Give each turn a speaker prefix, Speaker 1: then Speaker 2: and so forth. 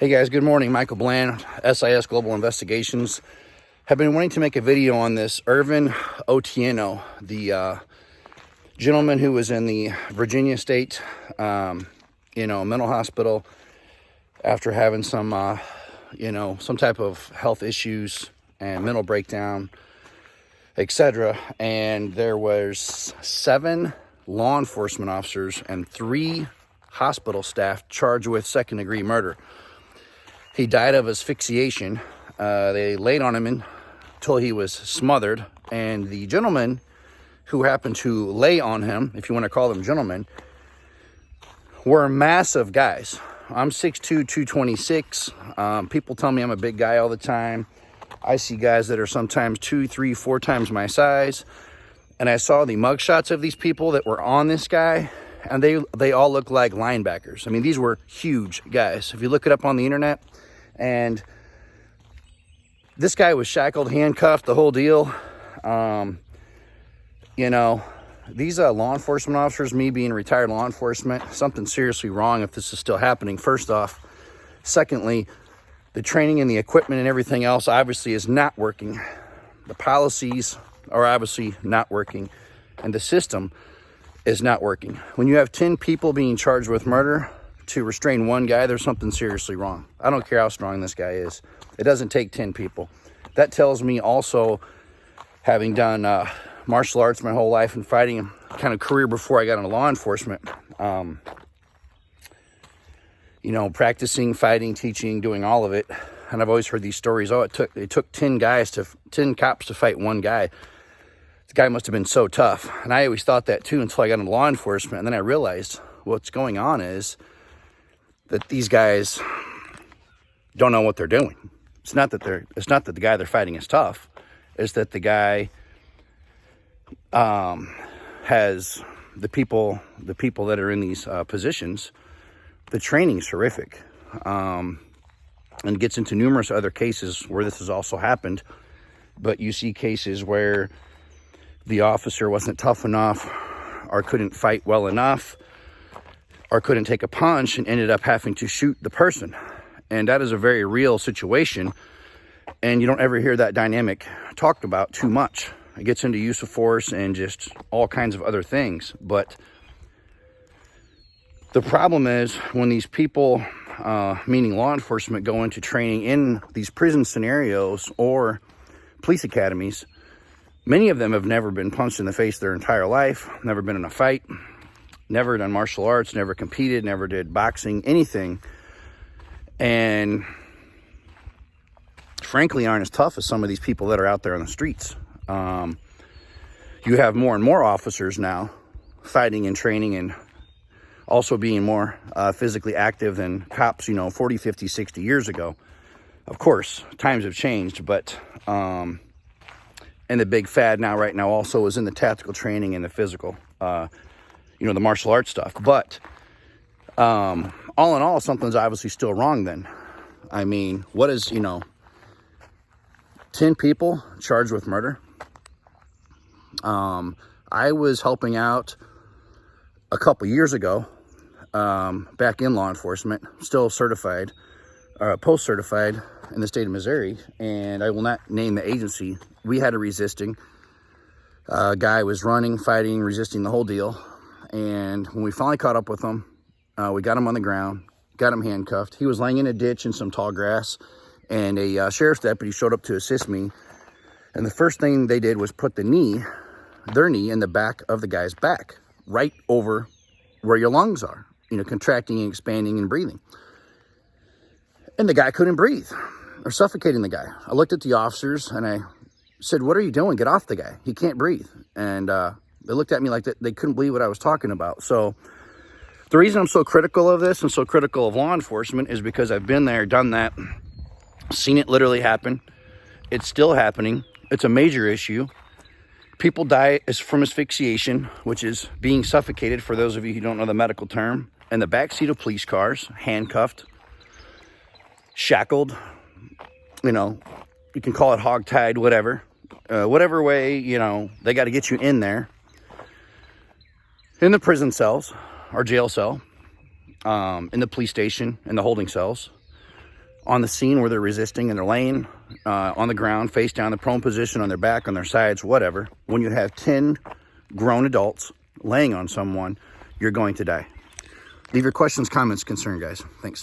Speaker 1: Hey guys, good morning. Michael Bland, S.I.S. Global Investigations. Have been wanting to make a video on this Irvo Otieno, the gentleman who was in the Virginia State, mental hospital after having some, some type of health issues and mental breakdown, etc. And there was 7 law enforcement officers and 3 hospital staff charged with second-degree murder. He died of asphyxiation. They laid on him until he was smothered. And the gentleman who happened to lay on him, if you want to call them gentlemen, were massive guys. I'm 6'2", 226. People tell me I'm a big guy all the time. I see guys that are sometimes 2, 3, 4 times my size. And I saw the mugshots of these people that were on this guy, and they all look like linebackers. I mean, these were huge guys. If you look it up on the internet, and this guy was shackled, handcuffed, the whole deal. These law enforcement officers, me being retired law enforcement, something seriously wrong if this is still happening, first off. Secondly, the training and the equipment and everything else obviously is not working. The policies are obviously not working, and the system is not working. When you have 10 people being charged with murder to restrain one guy, there's something seriously wrong. I don't care how strong this guy is. It doesn't take 10 people. That tells me also, having done martial arts my whole life and fighting kind of career before I got into law enforcement, practicing, fighting, teaching, doing all of it. And I've always heard these stories. Oh, it took 10 cops to fight one guy. This guy must have been so tough. And I always thought that too until I got into law enforcement. And then I realized what's going on is that these guys don't know what they're doing. It's not that the guy they're fighting is tough. It's that the guy has the people that are in these positions. The training's horrific, and gets into numerous other cases where this has also happened. But you see cases where the officer wasn't tough enough, or couldn't fight well enough, or couldn't take a punch, and ended up having to shoot the person. And that is a very real situation, and you don't ever hear that dynamic talked about too much. It gets into use of force and just all kinds of other things. But the problem is when these people, meaning law enforcement, go into training in these prison scenarios or police academies, many of them have never been punched in the face their entire life, never been in a fight, never done martial arts, never competed, never did boxing, anything. And frankly, aren't as tough as some of these people that are out there on the streets. You have more and more officers now fighting and training and also being more physically active than cops, 40, 50, 60 years ago. Of course, times have changed, but and the big fad right now also is in the tactical training and the physical, the martial arts stuff. But all in all, something's obviously still wrong then. I mean, what is, 10 people charged with murder? I was helping out a couple years ago, back in law enforcement, still certified, post-certified in the state of Missouri, and I will not name the agency. We had a resisting. Guy was running, fighting, resisting, the whole deal. And when we finally caught up with him, we got him on the ground, got him handcuffed. He was laying in a ditch in some tall grass, and a sheriff's deputy showed up to assist me. And the first thing they did was put their knee in the back of the guy's back, right over where your lungs are, contracting and expanding and breathing. And the guy couldn't breathe. They're suffocating the guy. I looked at the officers and I said, "What are you doing? Get off the guy. He can't breathe." And they looked at me like they couldn't believe what I was talking about. So the reason I'm so critical of this and so critical of law enforcement is because I've been there, done that, seen it literally happen. It's still happening. It's a major issue. People die from asphyxiation, which is being suffocated, for those of you who don't know the medical term, in the backseat of police cars, handcuffed, shackled, you can call it hogtied, whatever. Whatever way, they got to get you in there. In the prison cells, or jail cell, in the police station, in the holding cells. on the scene where they're resisting and they're laying on the ground, face down, the prone position, on their back, on their sides, whatever. When you have 10 grown adults laying on someone, you're going to die. Leave your questions, comments, concern, guys. Thanks.